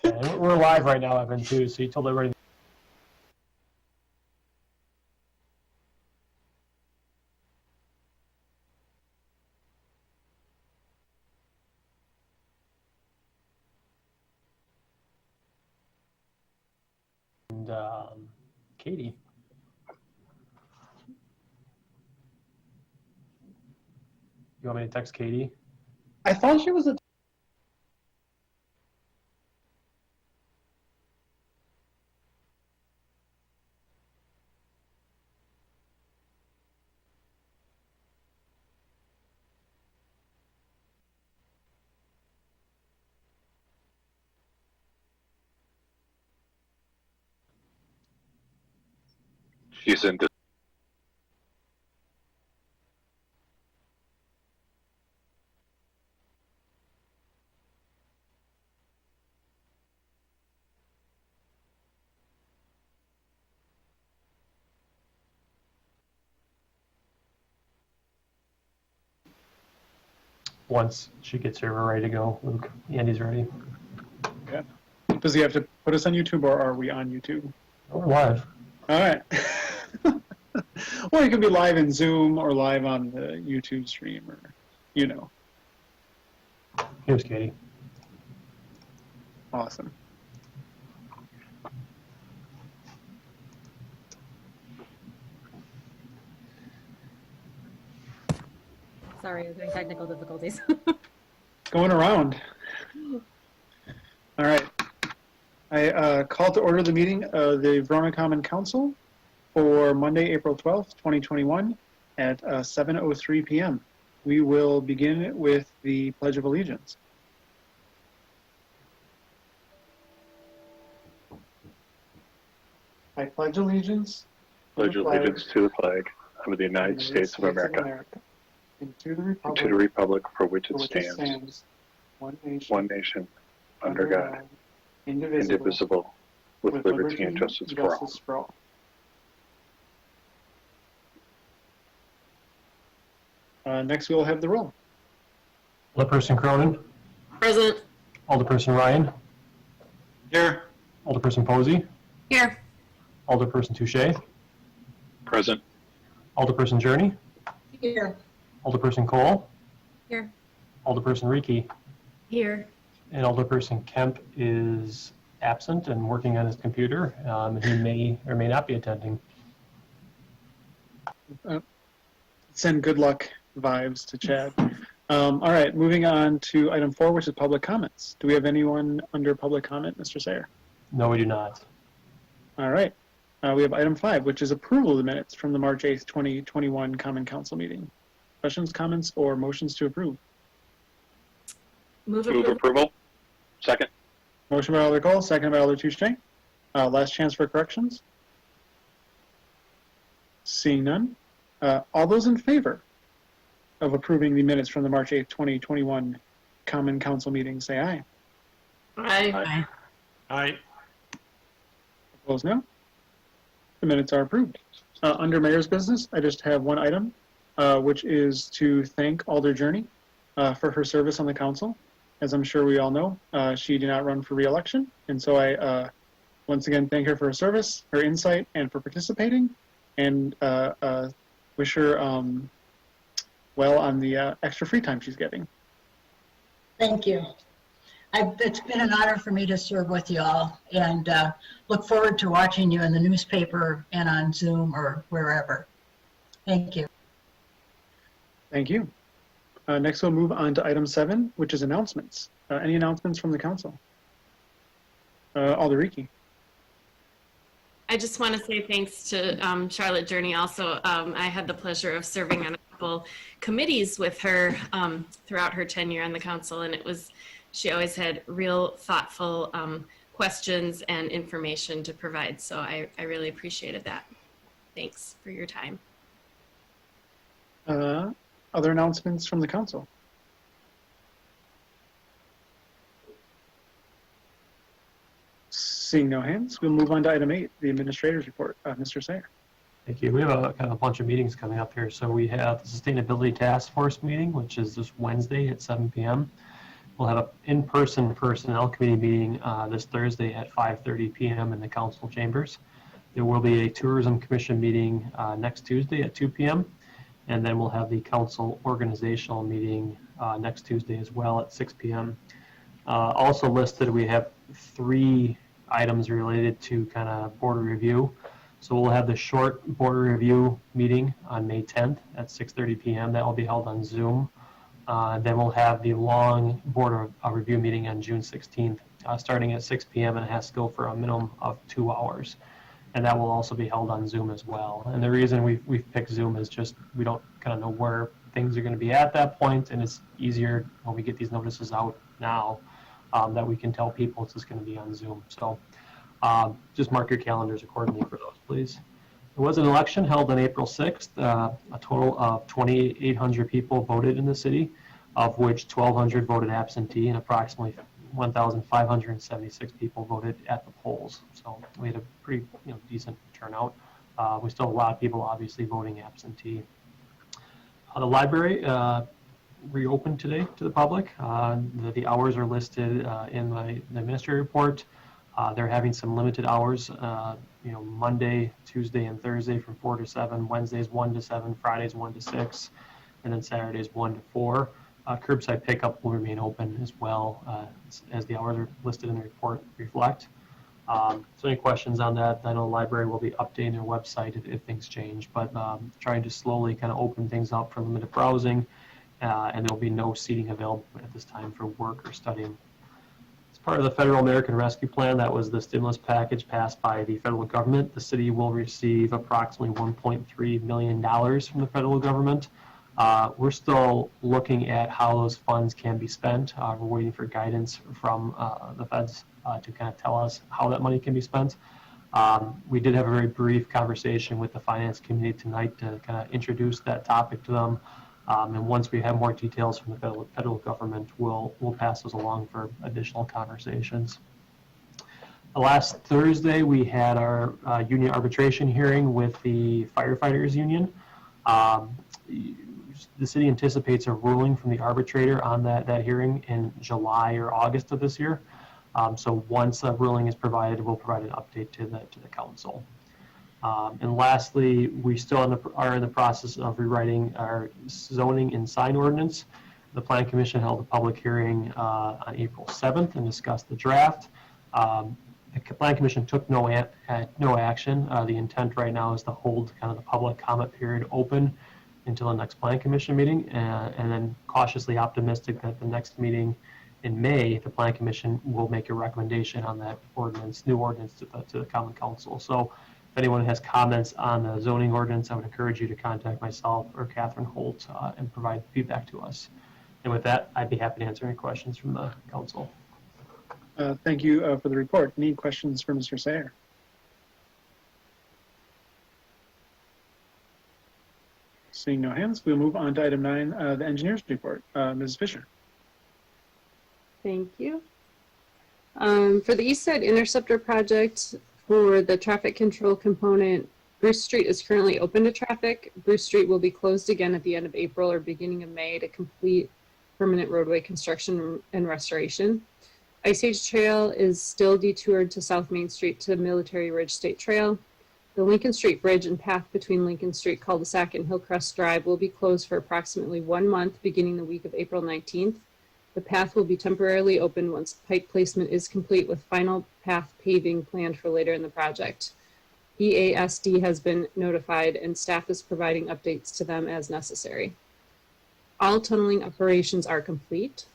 And we're live right now, Evan, too, so you told everybody. And Katie. You want me to text Katie? I thought she was a. She's in. Once she gets her ready to go, Luke, Andy's ready. Okay. Does he have to put us on YouTube, or are we on YouTube? We're live. All right. Well, you can be live in Zoom or live on the YouTube stream, or, you know. Here's Katie. Awesome. Sorry, I was having technical difficulties. Going around. All right. I call to order the meeting of the Verona Common Council for Monday, April 12th, 2021 at 7:03 p.m. We will begin with the Pledge of Allegiance. I pledge allegiance. Pledge allegiance to the flag of the United States of America, and to the republic for which it stands, one nation, under God, indivisible, with liberty and justice for all. Next, we'll have the roll. Alderperson Cronin. Present. Alderperson Ryan. Here. Alderperson Posey. Here. Alderperson Touche. Present. Alderperson Journey. Here. Alderperson Cole. Here. Alderperson Reiki. Here. And Alderperson Kemp is absent and working on his computer. He may or may not be attending. Send good luck vibes to Chad. All right, moving on to item 4, which is public comments. Do we have anyone under public comment, Mr. Sayer? No, we do not. All right. We have item 5, which is approval of the minutes from the March 8th, 2021 Common Council meeting. Questions, comments, or motions to approve? Move approval. Second. Motion by Alder Cole, second by Alder Touche. Last chance for corrections. Seeing none. All those in favor of approving the minutes from the March 8th, 2021 Common Council meeting, say aye. Aye. Aye. Opposed, no. The minutes are approved. Under Mayor's business, I just have one item, which is to thank Alder Journey for her service on the council. As I'm sure we all know, she did not run for re-election, and so I once again thank her for her service, her insight, and for participating, and wish her well on the extra free time she's getting. Thank you. It's been an honor for me to serve with you all, and look forward to watching you in the newspaper and on Zoom or wherever. Thank you. Thank you. Next, we'll move on to item 7, which is announcements. Any announcements from the council? Alder Reiki. I just want to say thanks to Charlotte Journey also. I had the pleasure of serving on a couple committees with her throughout her tenure on the council, and she always had real thoughtful questions and information to provide, so I really appreciated that. Thanks for your time. Other announcements from the council? Seeing no hands, we'll move on to item 8, the administrator's report. Mr. Sayer. Thank you. We have a bunch of meetings coming up here. So we have the Sustainability Task Force meeting, which is this Wednesday at 7 p.m. We'll have an in-person personnel committee meeting this Thursday at 5:30 p.m. in the council chambers. There will be a tourism commission meeting next Tuesday at 2 p.m. And then we'll have the council organizational meeting next Tuesday as well at 6 p.m. Also listed, we have 3 items related to kind of border review. So we'll have the short border review meeting on May 10th at 6:30 p.m. That will be held on Zoom. Then we'll have the long border review meeting on June 16th, starting at 6 p.m. and it has to go for a minimum of 2 hours. And that will also be held on Zoom as well. And the reason we've picked Zoom is just we don't kind of know where things are going to be at that point, and it's easier when we get these notices out now that we can tell people it's just going to be on Zoom. So just mark your calendars accordingly for those, please. There was an election held on April 6th. A total of 2,800 people voted in the city, of which 1,200 voted absentee, and approximately 1,576 people voted at the polls. So we had a pretty decent turnout. We still have a lot of people obviously voting absentee. The library reopened today to the public. The hours are listed in the administrative report. They're having some limited hours, Monday, Tuesday, and Thursday from 4 to 7, Wednesdays 1 to 7, Fridays 1 to 6, and then Saturdays 1 to 4. Curbside pickup will remain open as well, as the hours are listed in the report reflect. So any questions on that? I know the library will be updating their website if things change, but trying to slowly kind of open things up for limited browsing, and there will be no seating available at this time for work or studying. As part of the Federal American Rescue Plan, that was the stimulus package passed by the federal government. The city will receive approximately $1.3 million from the federal government. We're still looking at how those funds can be spent. We're waiting for guidance from the feds to kind of tell us how that money can be spent. We did have a very brief conversation with the finance committee tonight to kind of introduce that topic to them. And once we have more details from the federal government, we'll pass those along for additional conversations. Last Thursday, we had our union arbitration hearing with the firefighters union. The city anticipates a ruling from the arbitrator on that hearing in July or August of this year. So once a ruling is provided, we'll provide an update to the council. And lastly, we still are in the process of rewriting our zoning and sign ordinance. The Plan Commission held a public hearing on April 7th and discussed the draft. The Plan Commission took no action. The intent right now is to hold kind of the public comment period open until the next Plan Commission meeting, and then cautiously optimistic that the next meeting in May, the Plan Commission will make a recommendation on that new ordinance to the Common Council. So if anyone has comments on the zoning ordinance, I would encourage you to contact myself or Catherine Holt and provide feedback to us. And with that, I'd be happy to answer any questions from the council. Thank you for the report. Any questions for Mr. Sayer? Seeing no hands, we'll move on to item 9, the engineer's report. Ms. Fisher. Thank you. For the East Side Interceptor project, for the traffic control component, Bruce Street is currently open to traffic. Bruce Street will be closed again at the end of April or beginning of May to complete permanent roadway construction and restoration. Ice Age Trail is still detoured to South Main Street to Military Ridge State Trail. The Lincoln Street Bridge and path between Lincoln Street Cul-de-sac and Hillcrest Drive will be closed for approximately 1 month beginning the week of April 19th. The path will be temporarily open once pipe placement is complete, with final path paving planned for later in the project. EASD has been notified and staff is providing updates to them as necessary. All tunneling operations are complete.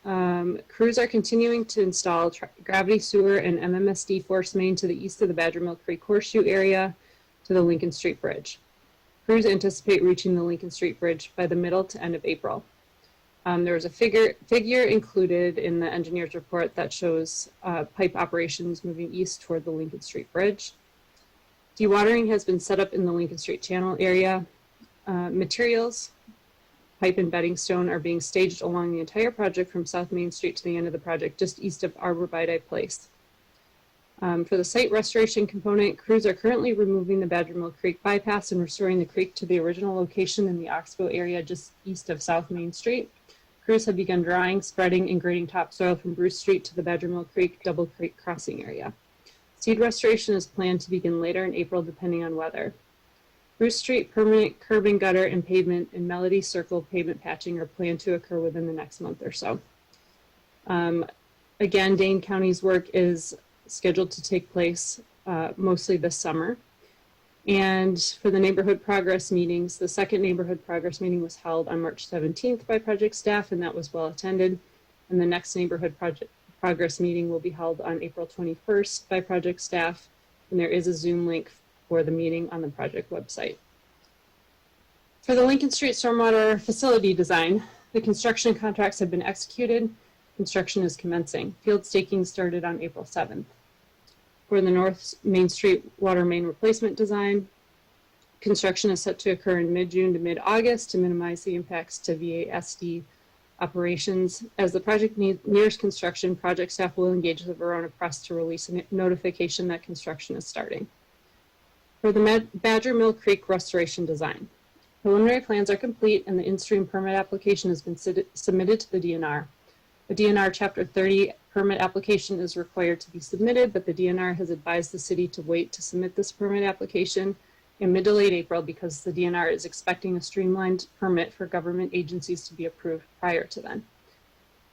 Crews are continuing to install gravity sewer and MMSD force main to the east of the Badger Mill Creek Horseshoe area to the Lincoln Street Bridge. Crews anticipate reaching the Lincoln Street Bridge by the middle to end of April. There was a figure included in the engineer's report that shows pipe operations moving east toward the Lincoln Street Bridge. Dewatering has been set up in the Lincoln Street Channel area. Materials, pipe and bedding stone are being staged along the entire project from South Main Street to the end of the project, just east of Arborvitae Place. For the site restoration component, crews are currently removing the Badger Mill Creek bypass and restoring the creek to the original location in the Oxbow area just east of South Main Street. Crews have begun drying, spreading, and grading topsoil from Bruce Street to the Badger Mill Creek Double Creek crossing area. Seed restoration is planned to begin later in April depending on weather. Bruce Street permanent curb and gutter and pavement and Melody Circle pavement patching are planned to occur within the next month or so. Again, Dane County's work is scheduled to take place mostly this summer. And for the neighborhood progress meetings, the second neighborhood progress meeting was held on March 17th by project staff, and that was well attended. And the next neighborhood progress meeting will be held on April 21st by project staff, and there is a Zoom link for the meeting on the project website. For the Lincoln Street stormwater facility design, the construction contracts have been executed. Construction is commencing. Field staking started on April 7th. For the North Main Street water main replacement design, construction is set to occur in mid-June to mid-August to minimize the impacts to VASD operations. As the project nears construction, project staff will engage the Verona Press to release a notification that construction is starting. For the Badger Mill Creek restoration design, preliminary plans are complete and the in-stream permit application has been submitted to the DNR. The DNR Chapter 30 permit application is required to be submitted, but the DNR has advised the city to wait to submit this permit application in mid to late April because the DNR is expecting a streamlined permit for government agencies to be approved prior to then.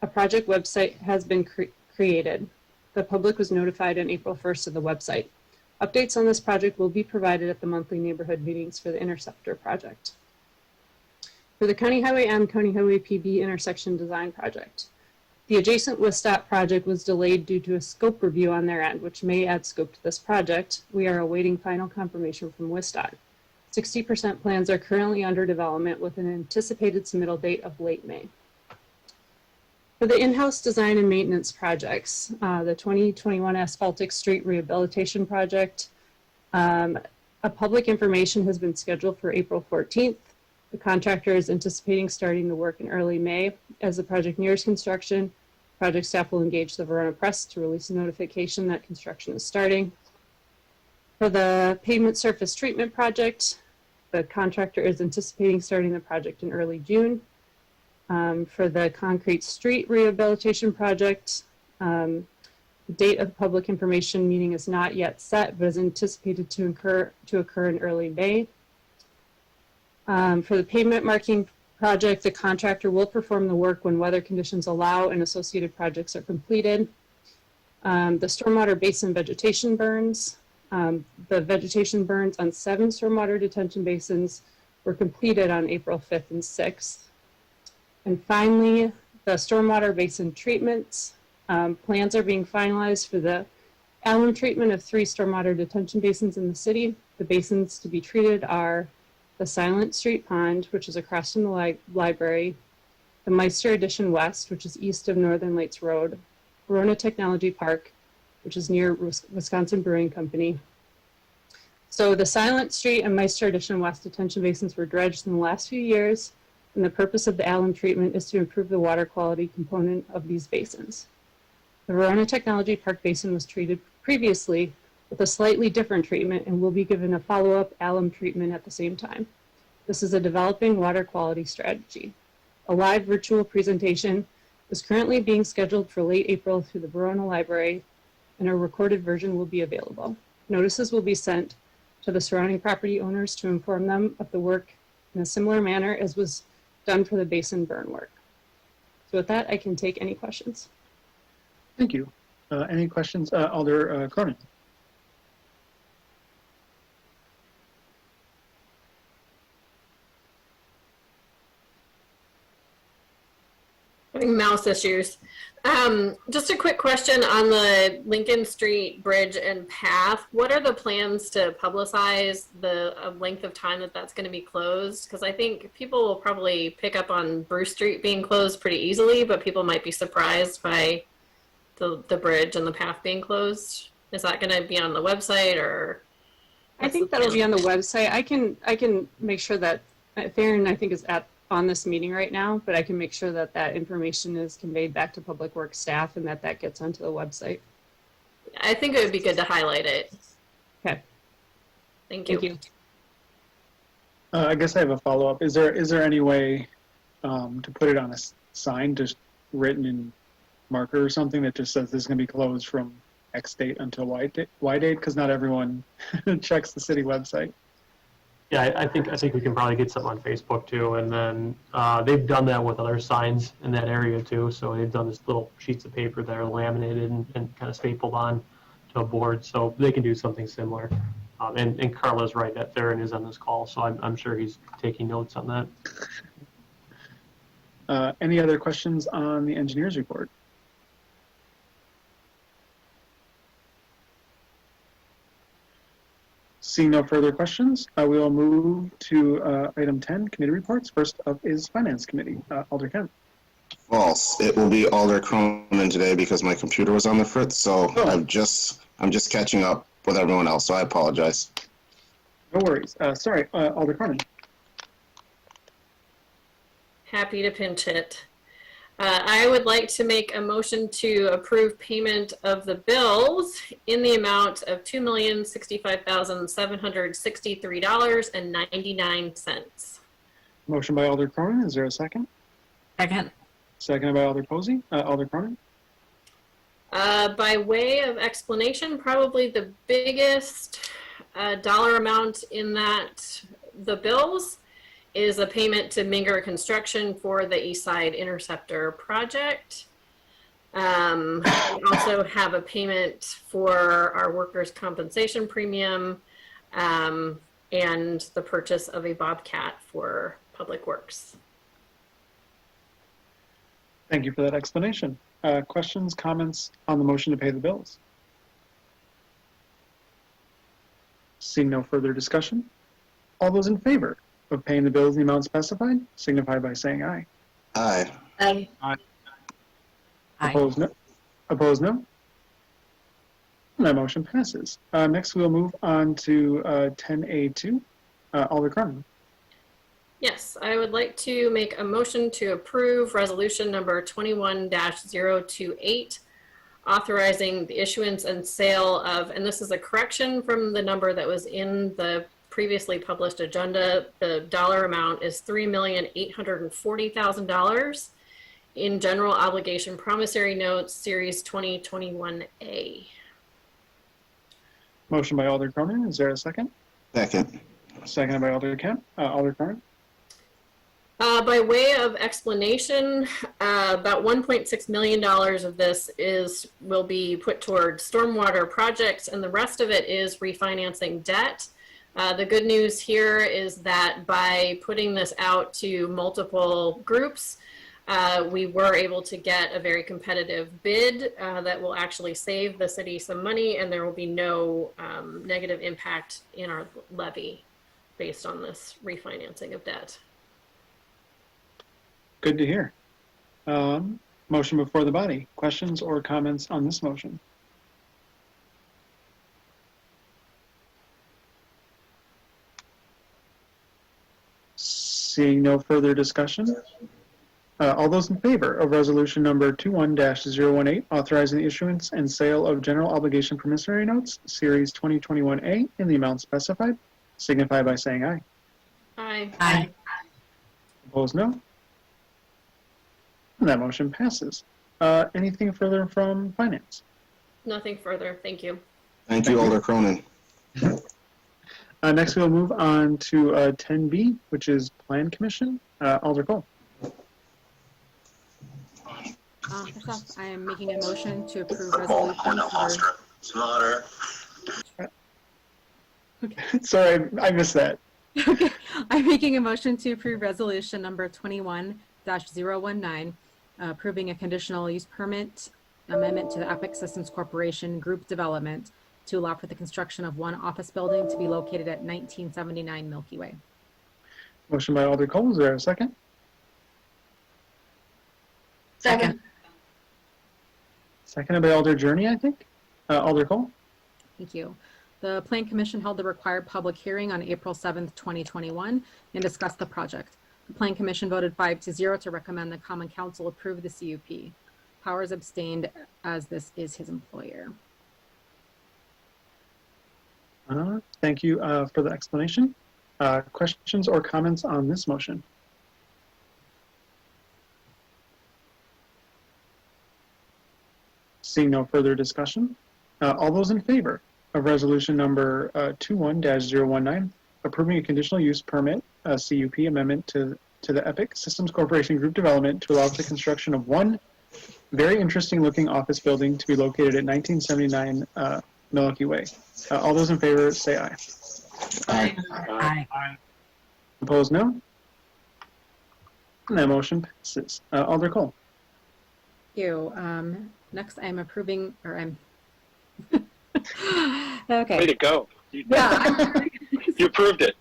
A project website has been created. The public was notified on April 1st of the website. Updates on this project will be provided at the monthly neighborhood meetings for the Interceptor project. For the County Highway M, County Highway PB intersection design project, the adjacent WISTOT project was delayed due to a scope review on their end, which may add scope to this project. We are awaiting final confirmation from WISTOT. 60% plans are currently under development with an anticipated submittal date of late May. For the in-house design and maintenance projects, the 2021 Asphaltic Street Rehabilitation Project, a public information has been scheduled for April 14th. The contractor is anticipating starting the work in early May. As the project nears construction, project staff will engage the Verona Press to release a notification that construction is starting. For the pavement surface treatment project, the contractor is anticipating starting the project in early June. For the concrete street rehabilitation project, the date of the public information meeting is not yet set, but is anticipated to occur in early May. For the pavement marking project, the contractor will perform the work when weather conditions allow and associated projects are completed. The stormwater basin vegetation burns. The vegetation burns on 7 stormwater detention basins were completed on April 5th and 6th. And finally, the stormwater basin treatments. Plans are being finalized for the alum treatment of 3 stormwater detention basins in the city. The basins to be treated are the Silent Street Pond, which is across from the library, the Meister Addition West, which is east of Northern Lights Road, Verona Technology Park, which is near Wisconsin Brewing Company. So the Silent Street and Meister Addition West detention basins were dredged in the last few years, and the purpose of the alum treatment is to improve the water quality component of these basins. The Verona Technology Park Basin was treated previously with a slightly different treatment and will be given a follow-up alum treatment at the same time. This is a developing water quality strategy. A live virtual presentation is currently being scheduled for late April through the Verona Library, and a recorded version will be available. Notices will be sent to the surrounding property owners to inform them of the work in a similar manner as was done for the basin burn work. So with that, I can take any questions. Thank you. Any questions? Alder Cronin. Mouse issues. Just a quick question on the Lincoln Street Bridge and path. What are the plans to publicize the length of time that that's going to be closed? Because I think people will probably pick up on Bruce Street being closed pretty easily, but people might be surprised by the bridge and the path being closed. Is that going to be on the website or? I think that'll be on the website. I can make sure that Theron, I think, is on this meeting right now, but I can make sure that that information is conveyed back to Public Works staff and that gets onto the website. I think it would be good to highlight it. Okay. Thank you. Thank you. I guess I have a follow-up. Is there any way to put it on a sign just written in marker or something that just says this is going to be closed from X date until Y date? Because not everyone checks the city website. Yeah, I think we can probably get something on Facebook too, and then they've done that with other signs in that area too. So they've done this little sheets of paper that are laminated and kind of stapled on to a board, so they can do something similar. And Carla's right, that Theron is on this call, so I'm sure he's taking notes on that. Any other questions on the engineer's report? Seeing no further questions, we will move to item 10, committee reports. First up is Finance Committee. Alder Kemp. False. It will be Alder Cronin today because my computer was on the fritz, so I'm just catching up with everyone else, so I apologize. No worries. Sorry, Alder Cronin. Happy to pinch hit. I would like to make a motion to approve payment of the bills in the amount of $2,065,763.99. Motion by Alder Cronin. Is there a second? Second. Seconded by Alder Posey. Alder Cronin. By way of explanation, probably the biggest dollar amount in the bills is a payment to Minger Construction for the East Side Interceptor project. We also have a payment for our workers' compensation premium and the purchase of a Bobcat for Public Works. Thank you for that explanation. Questions, comments on the motion to pay the bills? Seeing no further discussion, all those in favor of paying the bills in the amount specified signify by saying aye. Aye. Aye. Opposed, no. Opposed, no. And that motion passes. Next, we'll move on to 10A2. Alder Cronin. Yes, I would like to make a motion to approve resolution number 21-028, authorizing the issuance and sale of, and this is a correction from the number that was in the previously published agenda. The dollar amount is $3,840,000 in general obligation promissory notes, series 2021A. Motion by Alder Cronin. Is there a second? Second. Seconded by Alder Kemp. Alder Cronin. By way of explanation, about $1.6 million of this will be put toward stormwater projects, and the rest of it is refinancing debt. The good news here is that by putting this out to multiple groups, we were able to get a very competitive bid that will actually save the city some money, and there will be no negative impact in our levy based on this refinancing of debt. Good to hear. Motion before the body. Questions or comments on this motion? Seeing no further discussion, all those in favor of resolution number 21-018, authorizing the issuance and sale of general obligation promissory notes, series 2021A, in the amount specified, signify by saying aye. Aye. Aye. Opposed, no. And that motion passes. Anything further from finance? Nothing further. Thank you. Thank you, Alder Cronin. Next, we'll move on to 10B, which is Plan Commission. Alder Cole. First off, I am making a motion to approve resolution number... Sorry, I missed that. Okay, I'm making a motion to approve resolution number 21-019, approving a conditional use permit amendment to the Epic Systems Corporation Group Development to allow for the construction of one office building to be located at 1979 Milky Way. Motion by Alder Cole. Is there a second? Second. Seconded by Alder Journey, I think. Alder Cole. Thank you. The Plan Commission held the required public hearing on April 7th, 2021 and discussed the project. The Plan Commission voted 5-0 to recommend the Common Council approve the CUP. Powers abstained as this is his employer. Thank you for the explanation. Questions or comments on this motion? Seeing no further discussion, all those in favor of resolution number 21-019, approving a conditional use permit, CUP amendment to the Epic Systems Corporation Group Development to allow for the construction of one very interesting looking office building to be located at 1979 Milwaukee Way. All those in favor say aye. Aye. Aye. Opposed, no. And that motion passes. Alder Cole. Thank you. Next, I'm approving, or I'm, okay. Way to go. You, Yeah, you proved it.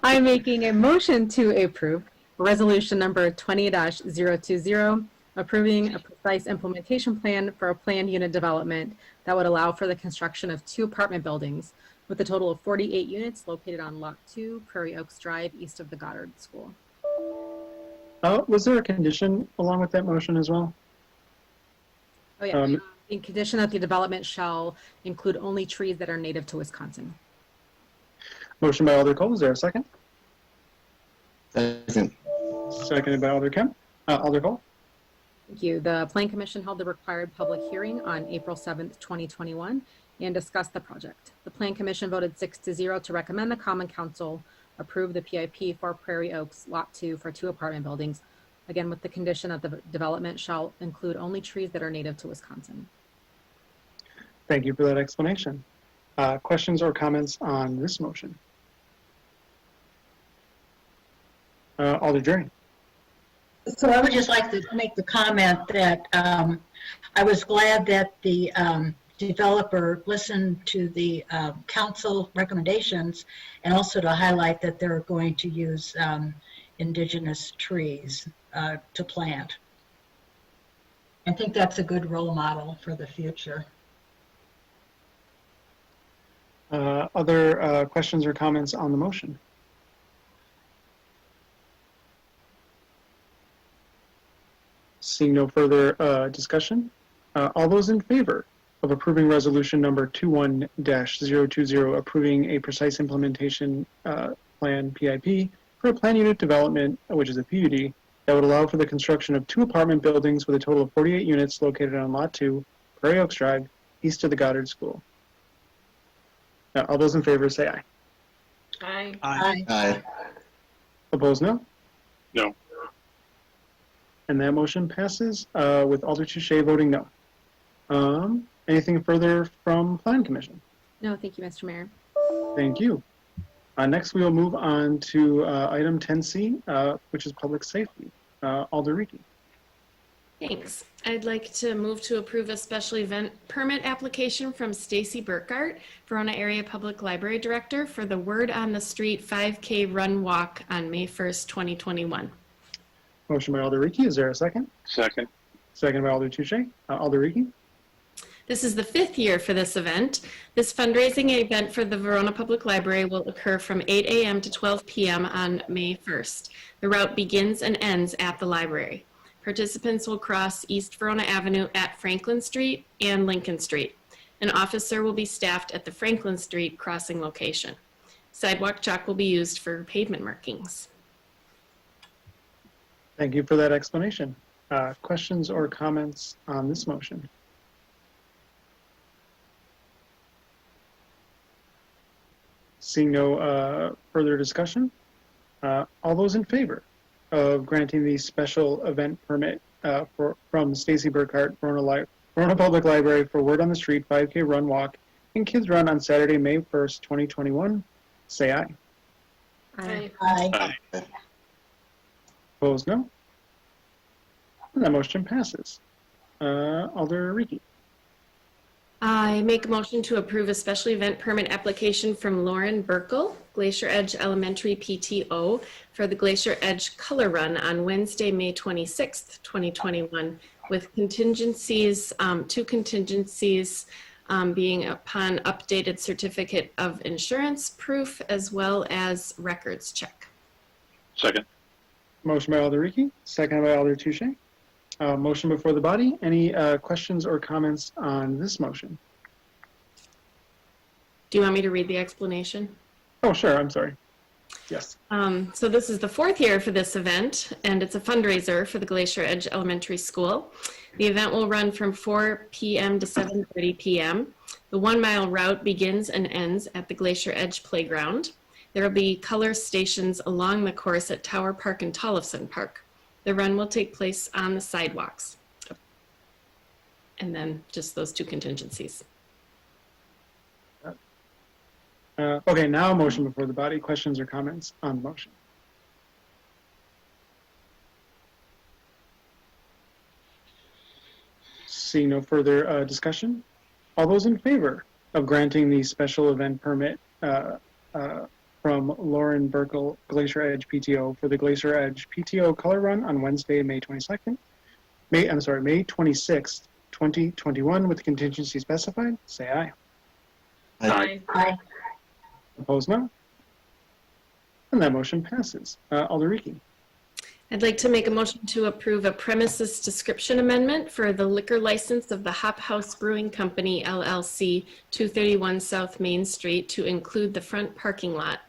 I'm making a motion to approve resolution number 20-020, approving a precise implementation plan for a planned unit development that would allow for the construction of 2 apartment buildings with a total of 48 units located on Lot 2, Prairie Oaks Drive, east of the Goddard School. Was there a condition along with that motion as well? Oh yeah, in condition that the development shall include only trees that are native to Wisconsin. Motion by Alder Cole. Is there a second? Second. Seconded by Alder Kemp. Alder Cole. Thank you. The Plan Commission held the required public hearing on April 7th, 2021 and discussed the project. The Plan Commission voted 6-0 to recommend the Common Council approve the PIP for Prairie Oaks Lot 2 for 2 apartment buildings, again with the condition that the development shall include only trees that are native to Wisconsin. Thank you for that explanation. Questions or comments on this motion? Alder Journey. So I would just like to make the comment that I was glad that the developer listened to the council recommendations and also to highlight that they're going to use indigenous trees to plant. I think that's a good role model for the future. Other questions or comments on the motion? Seeing no further discussion, all those in favor of approving resolution number 21-020, approving a precise implementation plan PIP for a plan unit development, which is a PUD, that would allow for the construction of 2 apartment buildings with a total of 48 units located on Lot 2, Prairie Oaks Drive, east of the Goddard School. All those in favor say aye. Aye. Aye. Aye. Opposed, no? No. And that motion passes with Alder Touche voting no. Anything further from Plan Commission? No, thank you, Mr. Mayor. Thank you. Next, we will move on to item 10C, which is public safety. Alder Rieke. Thanks. I'd like to move to approve a special event permit application from Stacy Burkhart, Verona Area Public Library Director, for the Word on the Street 5K Run Walk on May 1st, 2021. Motion by Alder Rieke. Is there a second? Second. Second by Alder Touche. Alder Rieke. This is the 5th year for this event. This fundraising event for the Verona Public Library will occur from 8 a.m. to 12 p.m. on May 1st. The route begins and ends at the library. Participants will cross East Verona Avenue at Franklin Street and Lincoln Street. An officer will be staffed at the Franklin Street crossing location. Sidewalk chalk will be used for pavement markings. Thank you for that explanation. Questions or comments on this motion? Seeing no further discussion, all those in favor of granting the special event permit from Stacy Burkhart, Verona Public Library for Word on the Street 5K Run Walk and Kids Run on Saturday, May 1st, 2021, say aye. Aye. Aye. Aye. Opposed, no. And that motion passes. Alder Rieke. I make a motion to approve a special event permit application from Lauren Burkle, Glacier Edge Elementary PTO, for the Glacier Edge Color Run on Wednesday, May 26th, 2021, with contingencies, 2 contingencies being upon updated certificate of insurance proof as well as records check. Second. Motion by Alder Rieke, second by Alder Touche. Motion before the body. Any questions or comments on this motion? Do you want me to read the explanation? Oh, sure. I'm sorry. Yes. So this is the fourth year for this event, and it's a fundraiser for the Glacier Edge Elementary School. The event will run from 4 p.m. to 7:30 p.m. The 1 mile route begins and ends at the Glacier Edge Playground. There will be color stations along the course at Tower Park and Tollefson Park. The run will take place on the sidewalks. And then just those two contingencies. Okay, now a motion before the body. Questions or comments on the motion? Seeing no further discussion, all those in favor of granting the special event permit from Lauren Burkle, Glacier Edge PTO for the Glacier Edge PTO Color Run on Wednesday, May 26th, May 2021, with the contingency specified, say aye. Aye. Aye. Opposed, no. And that motion passes. Alderiki. I'd like to make a motion to approve a premises description amendment for the liquor license of the Hop House Brewing Company, LLC, 231 South Main Street to include the front parking lot.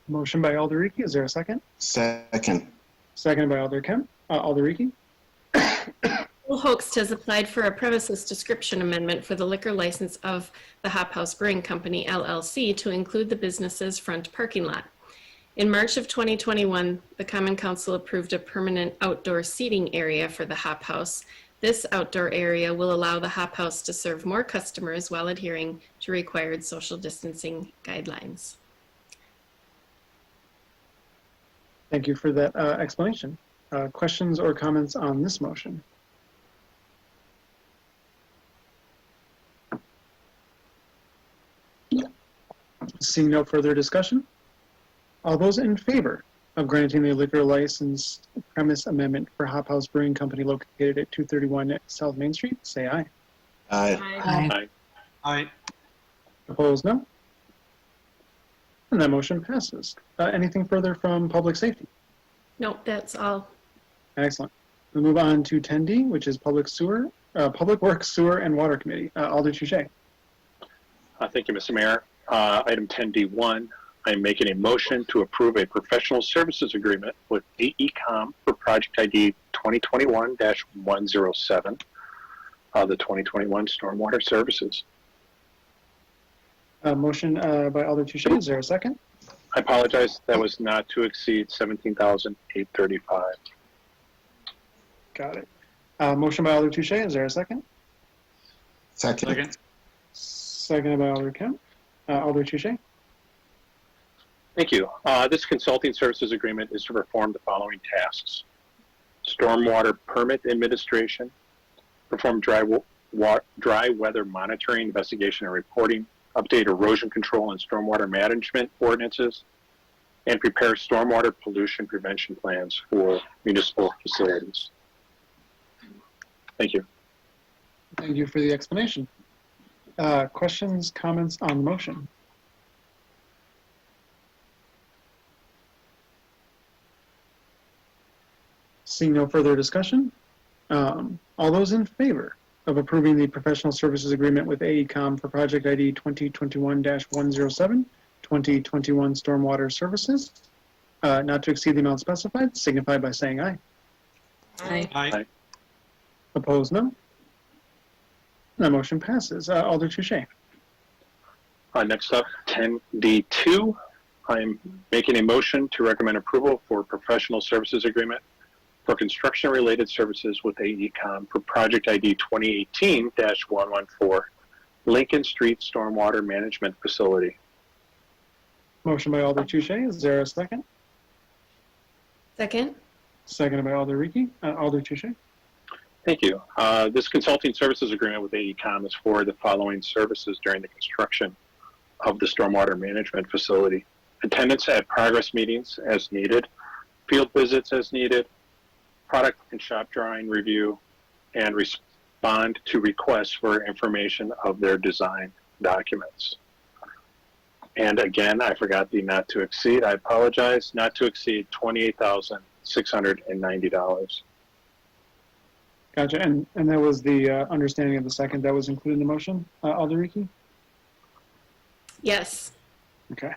Motion by Alderiki. Is there a second? Second. Seconded by Alder Kemp. Alderiki. Will Hoaxed has applied for a premises description amendment for the liquor license of the Hop House Brewing Company, LLC, to include the business's front parking lot. In March of 2021, the Common Council approved a permanent outdoor seating area for the Hop House. This outdoor area will allow the Hop House to serve more customers while adhering to required social distancing guidelines. Thank you for that explanation. Questions or comments on this motion? Seeing no further discussion, all those in favor of granting the liquor license premise amendment for Hop House Brewing Company located at 231 South Main Street, say aye. Aye. Aye. Aye. Opposed, no. And that motion passes. Anything further from public safety? Nope, that's all. Excellent. We'll move on to 10D, which is Public Works, Sewer, and Water Committee. Alder Touche. Thank you, Mr. Mayor. Item 10D1, I'm making a motion to approve a professional services agreement with AECom for project ID 2021-107, the 2021 stormwater services. Motion by Alder Touche. Is there a second? I apologize. That was not to exceed $17,835. Got it. Motion by Alder Touche. Is there a second? Second. Seconded by Alder Kemp. Alder Touche. Thank you. This consulting services agreement is to perform the following tasks: stormwater permit administration, perform dry weather monitoring, investigation, and reporting, update erosion control and stormwater management ordinances, and prepare stormwater pollution prevention plans for municipal facilities. Thank you. Thank you for the explanation. Questions, comments on the motion? Seeing no further discussion, all those in favor of approving the professional services agreement with AECom for project ID 2021-107, 2021 stormwater services, not to exceed the amount specified, signify by saying aye. Aye. Opposed, no. That motion passes. Alder Touche. Next up, 10D2, I'm making a motion to recommend approval for professional services agreement for construction-related services with AECom for project ID 2018-114, Lincoln Street Stormwater Management Facility. Motion by Alder Touche. Is there a second? Second? Seconded by Alder Ricky. Alder Touche. Thank you. This consulting services agreement with AECom is for the following services during the construction of the stormwater management facility: attendance at progress meetings as needed, field visits as needed, product and shop drawing review, and respond to requests for information of their design documents. And again, I forgot the not to exceed. I apologize. Not to exceed $28,690. Gotcha. And that was the understanding of the second that was included in the motion, Alder Ricky? Yes. Okay.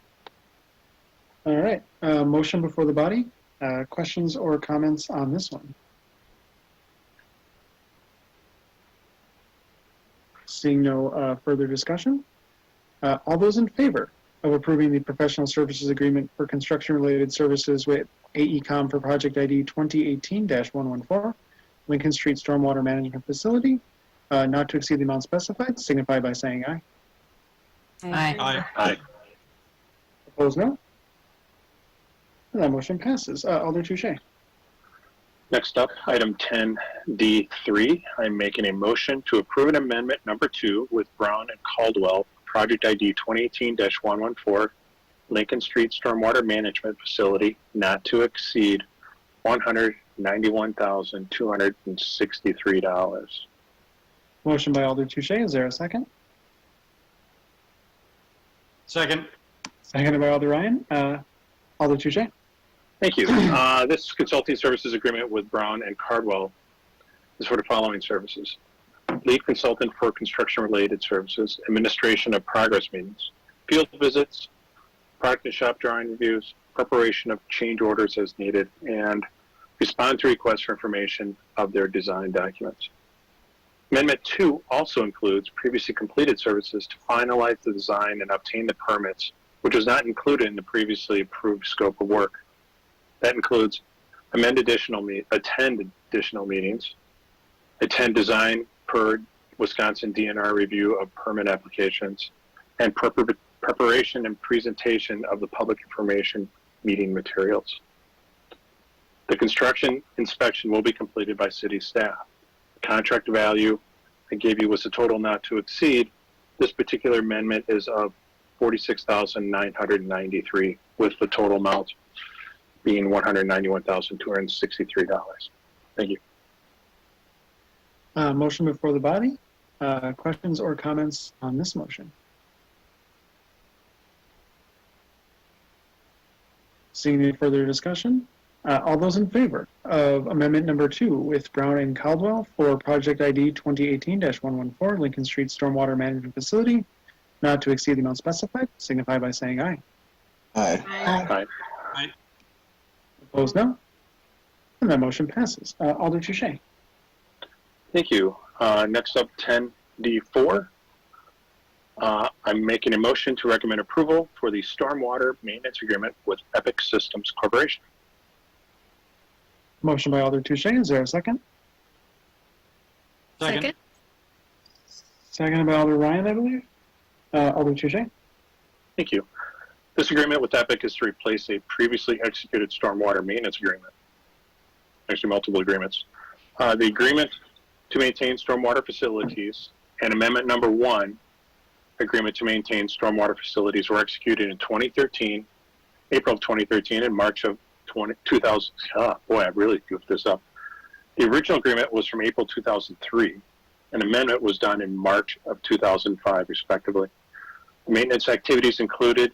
All right. Motion before the body. Questions or comments on this one? Seeing no further discussion, all those in favor of approving the professional services agreement for construction-related services with AECom for project ID 2018-114, Lincoln Street Stormwater Management Facility, not to exceed the amount specified, signify by saying aye. Aye. Aye. Opposed, no. And that motion passes. Alder Touche. Next up, item 10D3, I'm making a motion to approve an amendment number 2 with Brown and Caldwell, project ID 2018-114, Lincoln Street Stormwater Management Facility, not to exceed $191,263. Motion by Alder Touche. Is there a second? Second. Seconded by Alder Ryan. Alder Touche. Thank you. This consulting services agreement with Brown and Caldwell is for the following services: lead consultant for construction-related services, administration of progress meetings, field visits, product and shop drawing reviews, preparation of change orders as needed, and respond to requests for information of their design documents. Amendment 2 also includes previously completed services to finalize the design and obtain the permits, which was not included in the previously approved scope of work. That includes attend additional meetings, attend design per Wisconsin DNR review of permit applications, and preparation and presentation of the public information meeting materials. The construction inspection will be completed by city staff. The contract value I gave you was a total not to exceed. This particular amendment is of $46,993, with the total amount being $191,263. Thank you. Motion before the body. Questions or comments on this motion? Seeing any further discussion, all those in favor of amendment number 2 with Brown and Caldwell for project ID 2018-114, Lincoln Street Stormwater Management Facility, not to exceed the amount specified, signify by saying aye. Aye. Aye. Opposed, no. And that motion passes. Alder Touche. Thank you. Next up, 10D4. I'm making a motion to recommend approval for the stormwater maintenance agreement with Epic Systems Corporation. Motion by Alder Touche. Is there a second? Second. Seconded by Alder Ryan, I believe. Alder Touche. Thank you. This agreement with Epic is to replace a previously executed stormwater maintenance agreement. Actually, multiple agreements. The agreement to maintain stormwater facilities and amendment number 1, agreement to maintain stormwater facilities, were executed in 2013, April of 2013, and March of 2000. Boy, I really goofed this up. The original agreement was from April 2003. An amendment was done in March of 2005, respectively. The maintenance activities included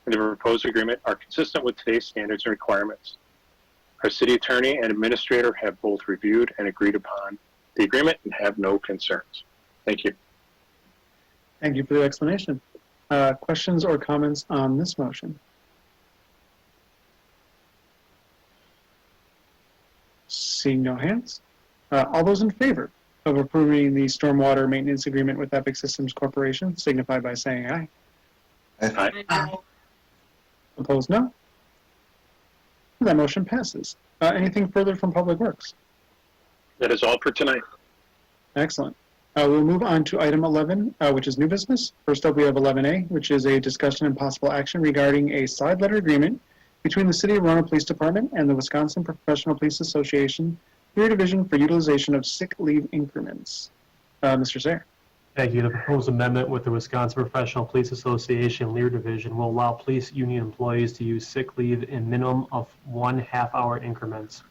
in the proposed agreement are consistent with today's standards and requirements. Our city attorney and administrator have both reviewed and agreed upon the agreement and have no concerns. Thank you. Thank you for the explanation. Questions or comments on this motion? Seeing no hands. All those in favor of approving the stormwater maintenance agreement with Epic Systems Corporation signify by saying aye. Aye. Opposed, no. That motion passes. Anything further from Public Works? That is all for tonight. Excellent. We'll move on to item 11, which is new business. First up, we have 11A, which is a discussion and possible action regarding a side letter agreement between the City of Verona Police Department and the Wisconsin Professional Police Association, Lear Division, for utilization of sick leave increments. Mr. Sayre. Thank you. The proposed amendment with the Wisconsin Professional Police Association Lear Division will allow police union employees to use sick leave in minimum of 1 half-hour increments.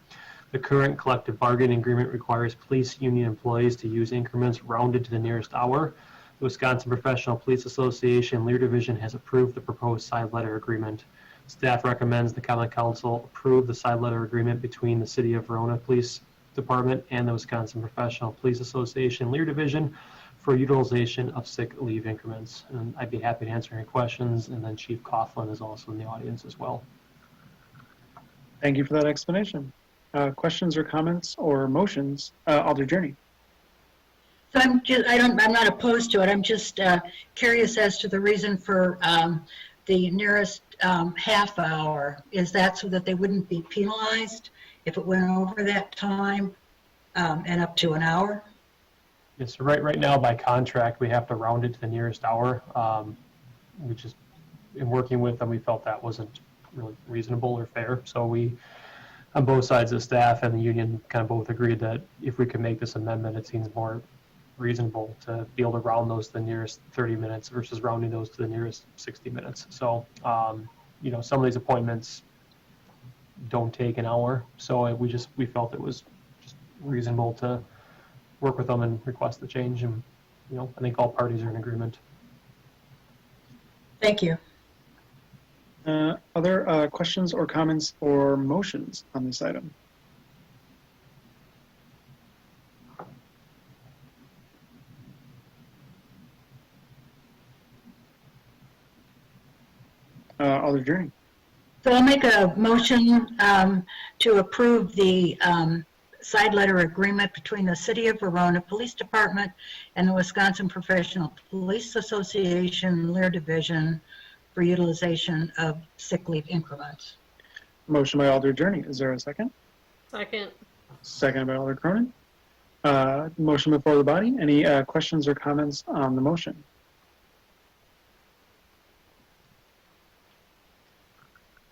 The current collective bargaining agreement requires police union employees to use increments rounded to the nearest hour. The Wisconsin Professional Police Association Lear Division has approved the proposed side letter agreement. Staff recommends the Common Council approve the side letter agreement between the City of Verona Police Department and the Wisconsin Professional Police Association Lear Division for utilization of sick leave increments. And I'd be happy to answer any questions. And then Chief Coughlin is also in the audience as well. Thank you for that explanation. Questions or comments or motions? Alder Journey. So I'm not opposed to it. I'm just curious as to the reason for the nearest half hour. Is that so that they wouldn't be penalized if it went over that time and up to an hour? Yes, so right now by contract, we have to round it to the nearest hour. We just, in working with them, we felt that wasn't really reasonable or fair. So we, on both sides of the staff and the union, kind of both agreed that if we could make this amendment, it seems more reasonable to be able to round those to the nearest 30 minutes versus rounding those to the nearest 60 minutes. So, you know, some of these appointments don't take an hour. So we felt it was just reasonable to work with them and request the change. And, you know, I think all parties are in agreement. Thank you. Other questions or comments or motions on this item? Alder Journey. So I'll make a motion to approve the side letter agreement between the City of Verona Police Department and the Wisconsin Professional Police Association Lear Division for utilization of sick leave increments. Motion by Alder Journey. Is there a second? Second. Second by Alder Cronin. Motion before the body. Any questions or comments on the motion?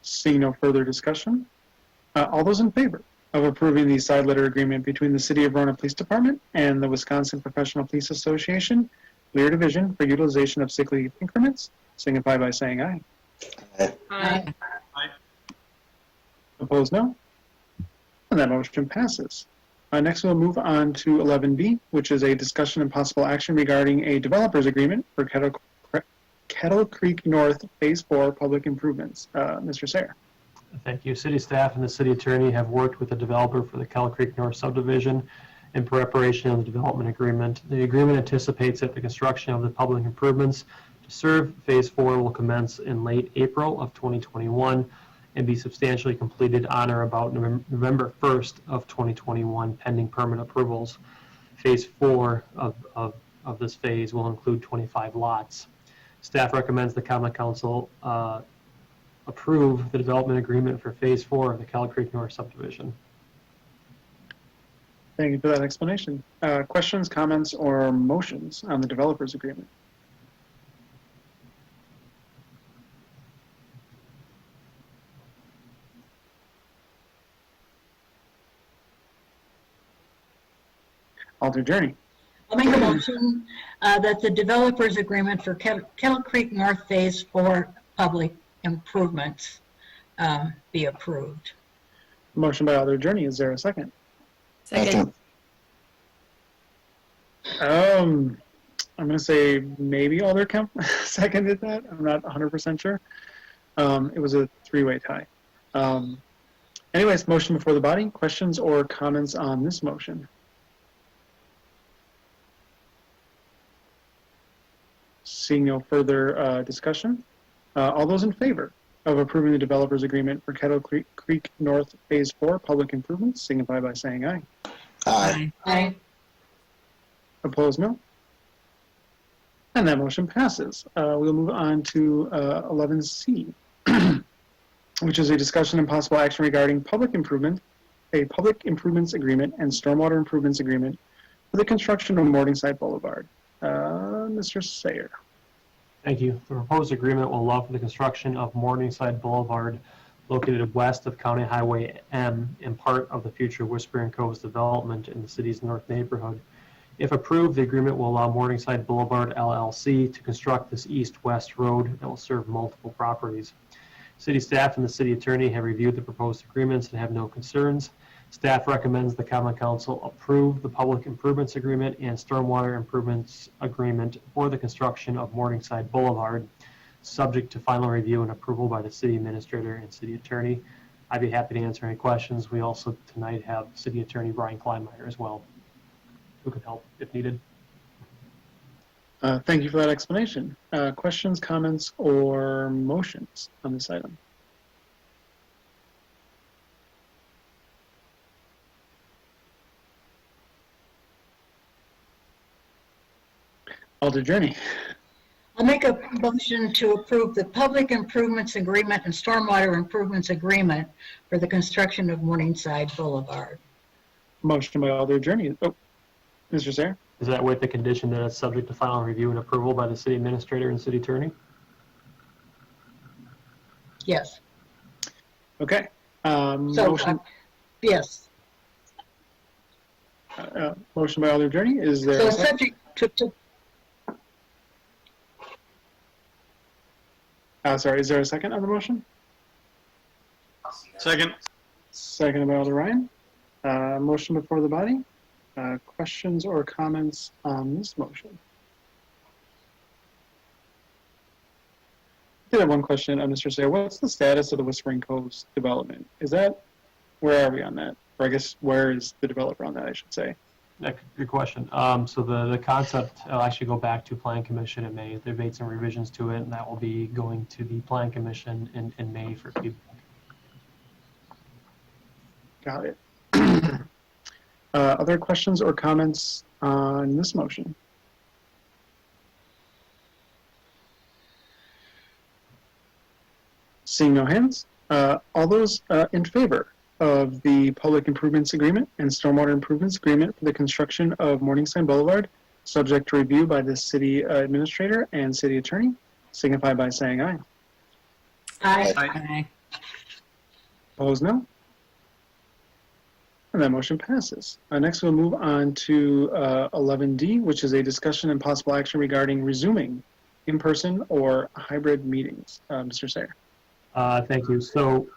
Seeing no further discussion, all those in favor of approving the side letter agreement between the City of Verona Police Department and the Wisconsin Professional Police Association Lear Division for utilization of sick leave increments, signify by saying aye. Aye. Opposed, no. And that motion passes. Next, we'll move on to 11B, which is a discussion and possible action regarding a developer's agreement for Kettle Creek North Phase 4 public improvements. Mr. Sayer. Thank you. City staff and the city attorney have worked with the developer for the Kettle Creek North subdivision in preparation of the development agreement. The agreement anticipates that the construction of the public improvements to serve Phase 4 will commence in late April of 2021 and be substantially completed on or about November 1st of 2021, pending permit approvals. Phase 4 of this phase will include 25 lots. Staff recommends the Common Council approve the development agreement for Phase 4 of the Kettle Creek North subdivision. Thank you for that explanation. Questions, comments, or motions on the developer's agreement? Alder Journey. I'll make a motion that the developer's agreement for Kettle Creek North Phase 4 public improvements be approved. Motion by Alder Journey. Is there a second? Second. I'm going to say maybe Alder Kemp seconded that. I'm not 100% sure. It was a three-way tie. Anyways, motion before the body. Questions or comments on this motion? Seeing no further discussion, all those in favor of approving the developer's agreement for Kettle Creek North Phase 4 public improvements, signify by saying aye. Aye. Aye. Opposed, no. And that motion passes. We'll move on to 11C, which is a discussion and possible action regarding a public improvements agreement and stormwater improvements agreement for the construction of Morningside Boulevard. Mr. Sayer. Thank you. The proposed agreement will allow for the construction of Morningside Boulevard located west of County Highway M and part of the future Whispering Coves development in the city's north neighborhood. If approved, the agreement will allow Morningside Boulevard LLC to construct this east-west road that will serve multiple properties. City staff and the city attorney have reviewed the proposed agreements and have no concerns. Staff recommends the Common Council approve the public improvements agreement and stormwater improvements agreement for the construction of Morningside Boulevard, subject to final review and approval by the city administrator and city attorney. I'd be happy to answer any questions. We also tonight have city attorney Brian Kleinmeyer as well, who could help if needed. Thank you for that explanation. Questions, comments, or motions on this item? Alder Journey. I'll make a motion to approve the public improvements agreement and stormwater improvements agreement for the construction of Morningside Boulevard. Motion by Alder Journey. Oh, Mr. Sayre? Is that with the condition that it's subject to final review and approval by the city administrator and city attorney? Yes. Okay. So, yes. Motion by Alder Journey. Is there So a second? subject to Sorry, is there a second on the motion? Second. Second by Alder Ryan. Motion before the body. Questions or comments on this motion? I did have one question, Mr. Sayre. What's the status of the Whispering Coves development? Where are we on that? Or I guess, where is the developer on that, I should say? Good question. So the concept will actually go back to Plan Commission in May. They've made some revisions to it, and that will be going to the Plan Commission in May for feedback. Got it. Other questions or comments on this motion? Seeing no hands, all those in favor of the public improvements agreement and stormwater improvements agreement for the construction of Morningside Boulevard, subject to review by the city administrator and city attorney, signify by saying aye. Aye. Opposed, no. And that motion passes. Next, we'll move on to 11D, which is a discussion and possible action regarding resuming in-person or hybrid meetings. Mr. Sayre. Thank you. So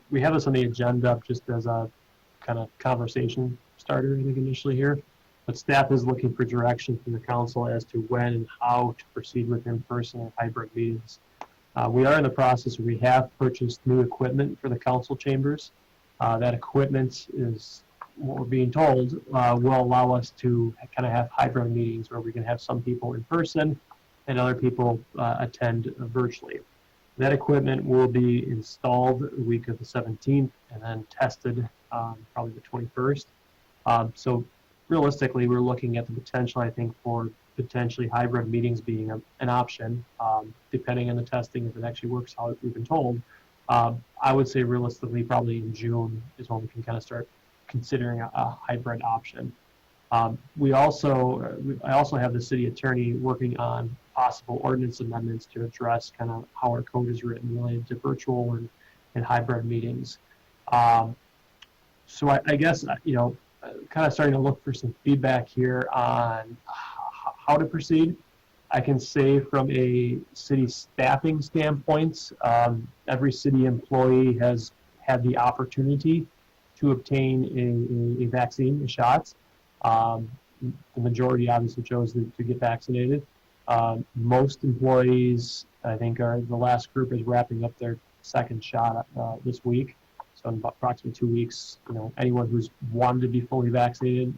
we have this on the agenda just as a kind of conversation starter, I think, initially here. But staff is looking for direction from the council as to when and how to proceed with in-person or hybrid meetings. We are in the process where we have purchased new equipment for the council chambers. That equipment is, what we're being told, will allow us to kind of have hybrid meetings where we can have some people in person and other people attend virtually. That equipment will be installed the week of the 17th and then tested probably the 21st. So realistically, we're looking at the potential, I think, for potentially hybrid meetings being an option, depending on the testing, if it actually works how we've been told. I would say realistically, probably in June is when we can kind of start considering a hybrid option. I also have the city attorney working on possible ordinance amendments to address kind of how our code is written related to virtual and hybrid meetings. So I guess, kind of starting to look for some feedback here on how to proceed. I can say from a city staffing standpoint, every city employee has had the opportunity to obtain a vaccine, a shot. The majority obviously chose to get vaccinated. Most employees, I think, the last group is wrapping up their second shot this week. So in approximately 2 weeks, anyone who's wanted to be fully vaccinated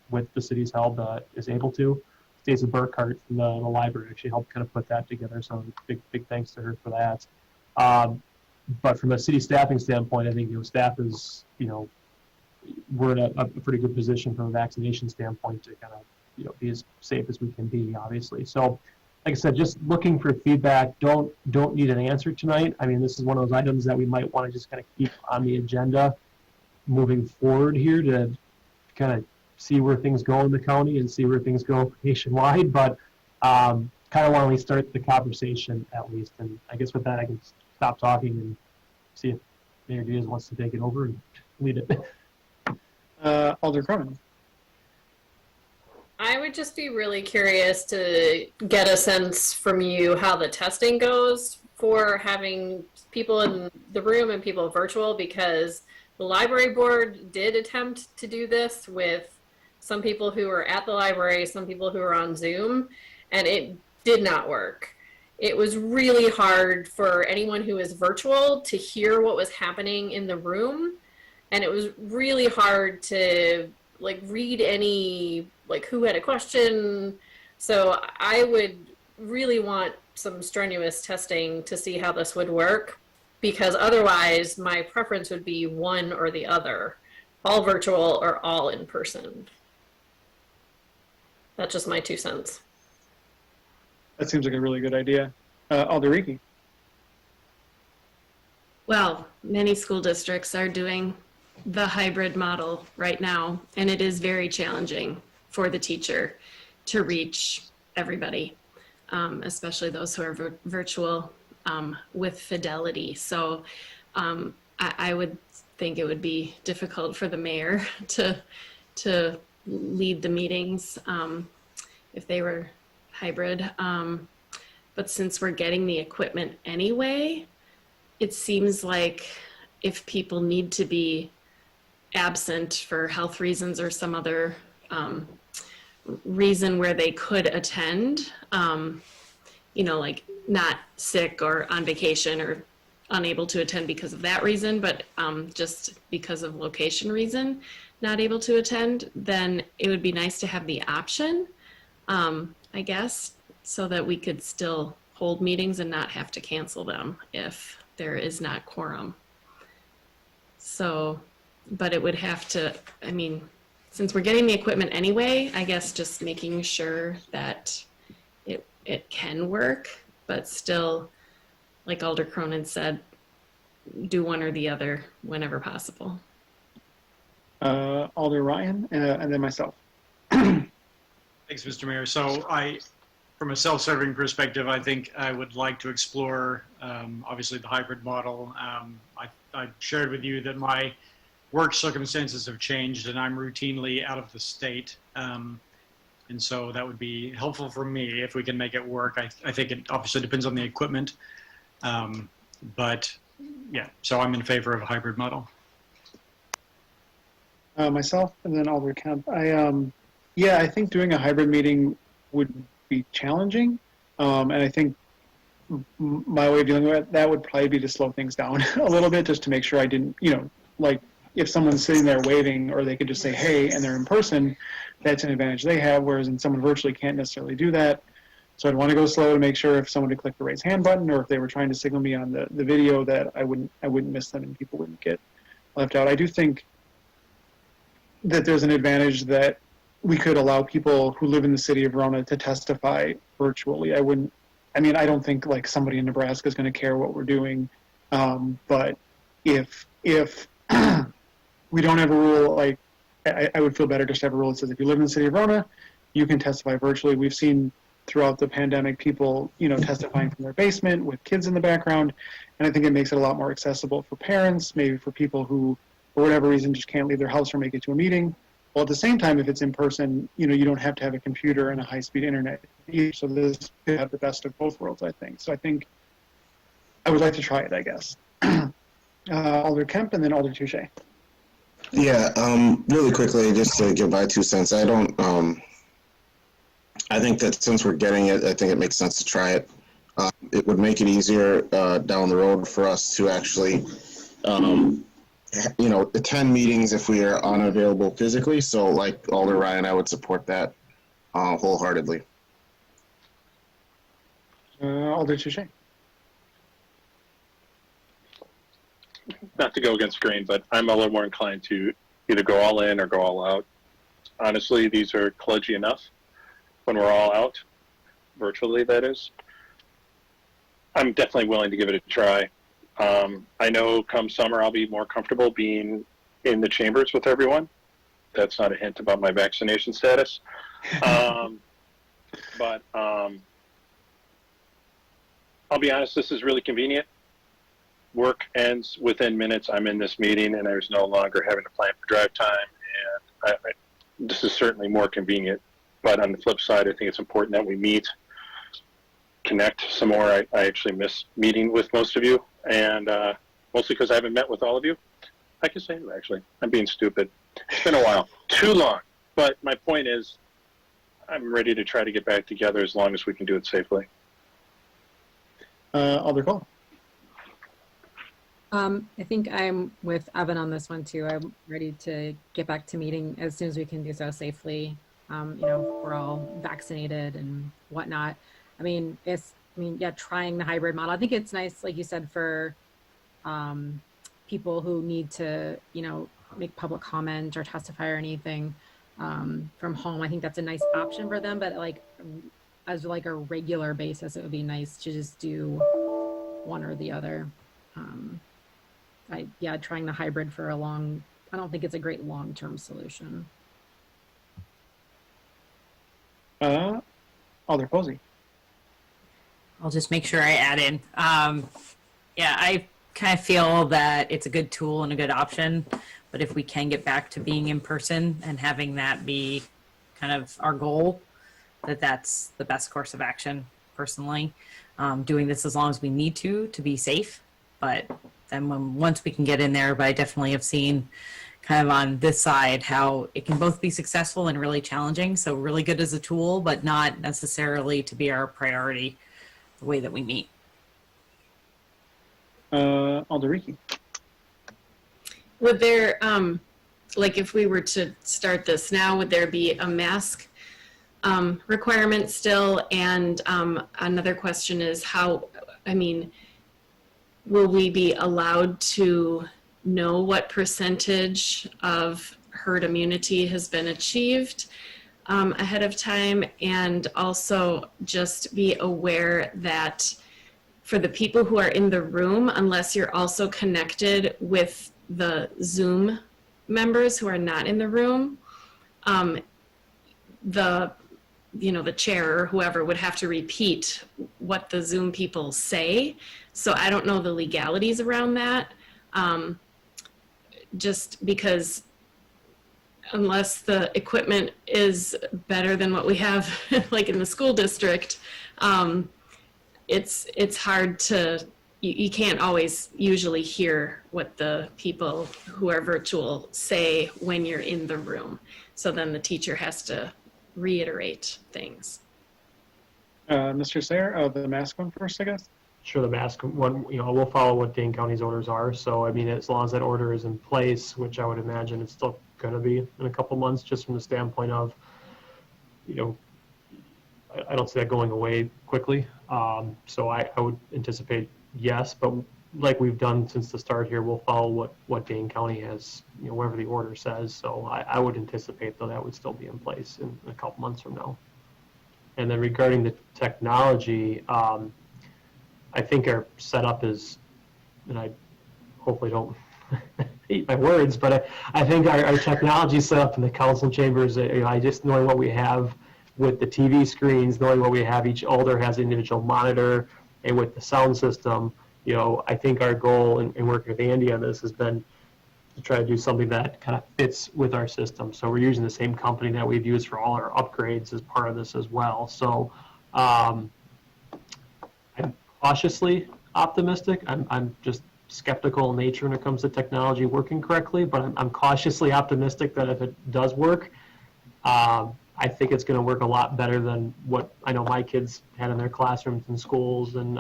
with the city's help is able to. Stacey Burkhart from the library actually helped kind of put that together, so big thanks to her for that. But from a city staffing standpoint, I think staff is, we're in a pretty good position from a vaccination standpoint to kind of be as safe as we can be, obviously. So like I said, just looking for feedback. Don't need an answer tonight. I mean, this is one of those items that we might want to just kind of keep on the agenda moving forward here to kind of see where things go in the county and see where things go nationwide. But kind of want to at least start the conversation at least. And I guess with that, I can stop talking and see if Mayor Diaz wants to take it over and lead it. Alder Cronin. I would just be really curious to get a sense from you how the testing goes for having people in the room and people virtual, because the library board did attempt to do this with some people who were at the library, some people who were on Zoom, and it did not work. It was really hard for anyone who was virtual to hear what was happening in the room, and it was really hard to read any who had a question, So I would really want some strenuous testing to see how this would work, because otherwise my preference would be one or the other, all virtual or all in person. That's just my 2 cents. That seems like a really good idea. Alder Rieke. Well, many school districts are doing the hybrid model right now, and it is very challenging for the teacher to reach everybody, especially those who are virtual with fidelity. So I would think it would be difficult for the mayor to lead the meetings if they were hybrid. But since we're getting the equipment anyway, it seems like if people need to be absent for health reasons or some other reason where they could attend, like not sick or on vacation or unable to attend because of that reason, but just because of location reason, not able to attend, then it would be nice to have the option, I guess, so that we could still hold meetings and not have to cancel them if there is not quorum. So, but it would have to, since we're getting the equipment anyway, I guess just making sure that it can work, but still, like Alder Cronin said, do one or the other whenever possible. Alder Ryan, and then myself. Thanks, Mr. Mayor. So from a self-serving perspective, I think I would like to explore, obviously, the hybrid model. I shared with you that my work circumstances have changed and I'm routinely out of the state. And so that would be helpful for me if we can make it work. I think it obviously depends on the equipment. But yeah, so I'm in favor of a hybrid model. Myself, and then Alder Kemp. I think doing a hybrid meeting would be challenging. And I think my way of dealing with that would probably be to slow things down a little bit, just to make sure I didn't, like if someone's sitting there waving, or they could just say, hey, and they're in person, that's an advantage they have, whereas in someone virtually can't necessarily do that. So I'd want to go slow to make sure if someone would click the raise hand button, or if they were trying to signal me on the video, that I wouldn't miss them and people wouldn't get left out. I do think that there's an advantage that we could allow people who live in the city of Verona to testify virtually. I don't think like somebody in Nebraska is going to care what we're doing. But if we don't have a rule, like I would feel better just to have a rule that says if you live in the city of Verona, you can testify virtually. We've seen throughout the pandemic people, testifying from their basement with kids in the background. And I think it makes it a lot more accessible for parents, maybe for people who, for whatever reason, just can't leave their house or make it to a meeting. Well, at the same time, if it's in person, you don't have to have a computer and a high-speed internet either. So this could have the best of both worlds, I think. So I think I would like to try it, I guess. Alder Kemp and then Alder Touche. Yeah, really quickly, just to give my 2 cents. I think that since we're getting it, I think it makes sense to try it. It would make it easier down the road for us to actually, attend meetings if we are unavailable physically. So like Alder Ryan, I would support that wholeheartedly. Alder Touche. Not to go against grain, but I'm a little more inclined to either go all in or go all out. Honestly, these are kludgy enough when we're all out, virtually that is. I'm definitely willing to give it a try. I know come summer I'll be more comfortable being in the chambers with everyone. That's not a hint about my vaccination status. But I'll be honest, this is really convenient. Work ends within minutes. I'm in this meeting and there's no longer having to plan for drive time. And this is certainly more convenient. But on the flip side, I think it's important that we meet, connect some more. I actually miss meeting with most of you, and mostly because I haven't met with all of you. I can say, actually, I'm being stupid. It's been a while, too long. But my point is, I'm ready to try to get back together as long as we can do it safely. Alder Cole. I think I'm with Evan on this one too. I'm ready to get back to meeting as soon as we can do so safely. we're all vaccinated and whatnot. Yeah, trying the hybrid model. I think it's nice, like you said, for people who need to, make public comment or testify or anything from home. I think that's a nice option for them, but as a regular basis, it would be nice to just do one or the other. Trying the hybrid for I don't think it's a great long-term solution. Alder Posey. I'll just make sure I add in. I kind of feel that it's a good tool and a good option, but if we can get back to being in person and having that be kind of our goal, that's the best course of action, personally. Doing this as long as we need to be safe, but then once we can get in there, but I definitely have seen kind of on this side how it can both be successful and really challenging. So really good as a tool, but not necessarily to be our priority the way that we meet. Alder Ricky. Would there, if we were to start this now, would there be a mask requirement still? And another question is will we be allowed to know what percentage of herd immunity has been achieved ahead of time? And also just be aware that for the people who are in the room, unless you're also connected with the Zoom members who are not in the room, the chair or whoever would have to repeat what the Zoom people say. So I don't know the legalities around that. Just because unless the equipment is better than what we have like in the school district, it's hard to, you can't always usually hear what the people who are virtual say when you're in the room. So then the teacher has to reiterate things. Mr. Sayer, the mask one first, I guess. Sure, the mask one, we'll follow what Dane County's orders are. So, as long as that order is in place, which I would imagine it's still going to be in a couple months, just from the standpoint of, I don't see that going away quickly. So I would anticipate yes, but like we've done since the start here, we'll follow what Dane County has, whatever the order says. So I would anticipate, though, that would still be in place in a couple months from now. And then regarding the technology, I think our setup is, and I hopefully don't eat my words, but I think our technology set up in the council chambers, I just knowing what we have with the TV screens, knowing what we have, each alder has an individual monitor, and with the sound system, I think our goal in working with Andy on this has been to try to do something that kind of fits with our system. So we're using the same company that we've used for all our upgrades as part of this as well. So I'm cautiously optimistic. I'm just skeptical in nature when it comes to technology working correctly, but I'm cautiously optimistic that if it does work, I think it's going to work a lot better than what I know my kids had in their classrooms and schools and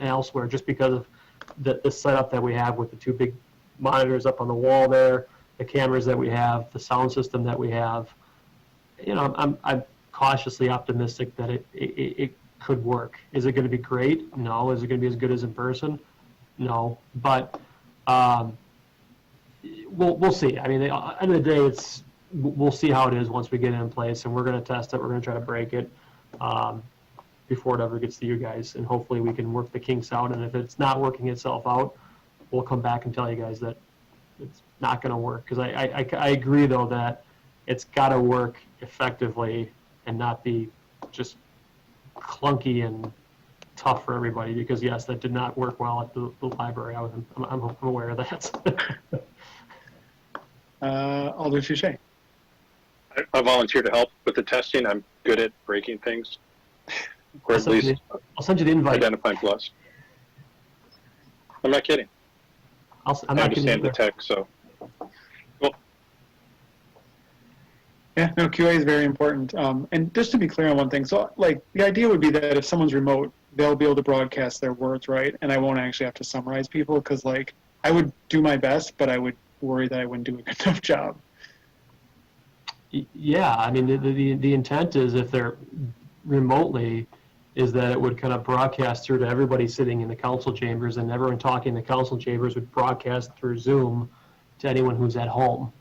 elsewhere, just because of the setup that we have with the two big monitors up on the wall there, the cameras that we have, the sound system that we have. I'm cautiously optimistic that it could work. Is it going to be great? No. Is it going to be as good as in person? No. But we'll see. At the end of the day, we'll see how it is once we get it in place, and we're going to test it. We're going to try to break it before it ever gets to you guys, and hopefully we can work the kinks out. And if it's not working itself out, we'll come back and tell you guys that it's not going to work. Because I agree, though, that it's got to work effectively and not be just clunky and tough for everybody. Because yes, that did not work well at the library. I'm aware of that. Alder Touche. I volunteer to help with the testing. I'm good at breaking things, or at least I'll send you the invite. Identifying flaws. I'm not kidding. I understand the tech, so. Cool. Yeah, no, QA is very important. And just to be clear on one thing, so the idea would be that if someone's remote, they'll be able to broadcast their words, right? And I won't actually have to summarize people, because I would do my best, but I would worry that I wouldn't do a good enough job. Yeah, I mean, the intent is if they're remotely, is that it would kind of broadcast through to everybody sitting in the council chambers, and everyone talking in the council chambers would broadcast through Zoom to anyone who's at home.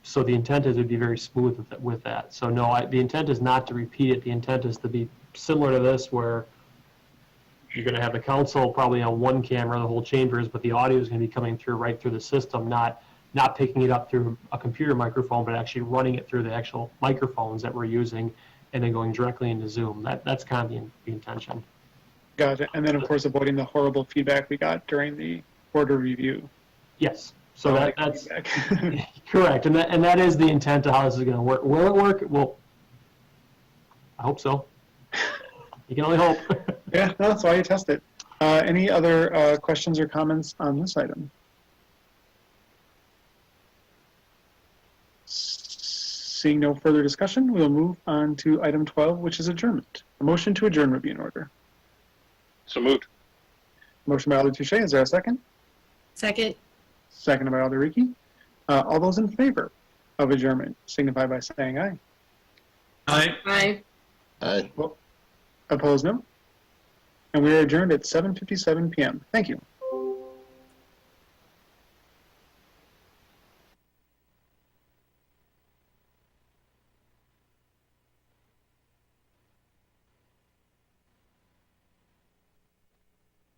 So the intent is it would be very smooth with that. So no, the intent is not to repeat it. The intent is to be similar to this, where you're going to have the council probably on one camera, the whole chambers, but the audio is going to be coming through right through the system, not picking it up through a computer microphone, but actually running it through the actual microphones that we're using, and then going directly into Zoom. That's kind of the intention. Got it. And then, of course, avoiding the horrible feedback we got during the order review. Yes. So that's feedback. correct, and that is the intent of how this is going to work. Will it work? Well, I hope so. You can only hope. Yeah, no, that's why you test it. Any other questions or comments on this item? Seeing no further discussion, we'll move on to item 12, which is adjournment. A motion to adjourn would be in order. So moved. Motion by Alder Touche. Is there a second? Second. Seconded by Alder Ricky. All those in favor of adjournment signify by saying aye. Aye. Aye. Aye. Opposed, no. And we are adjourned at 7:57 p.m. Thank you.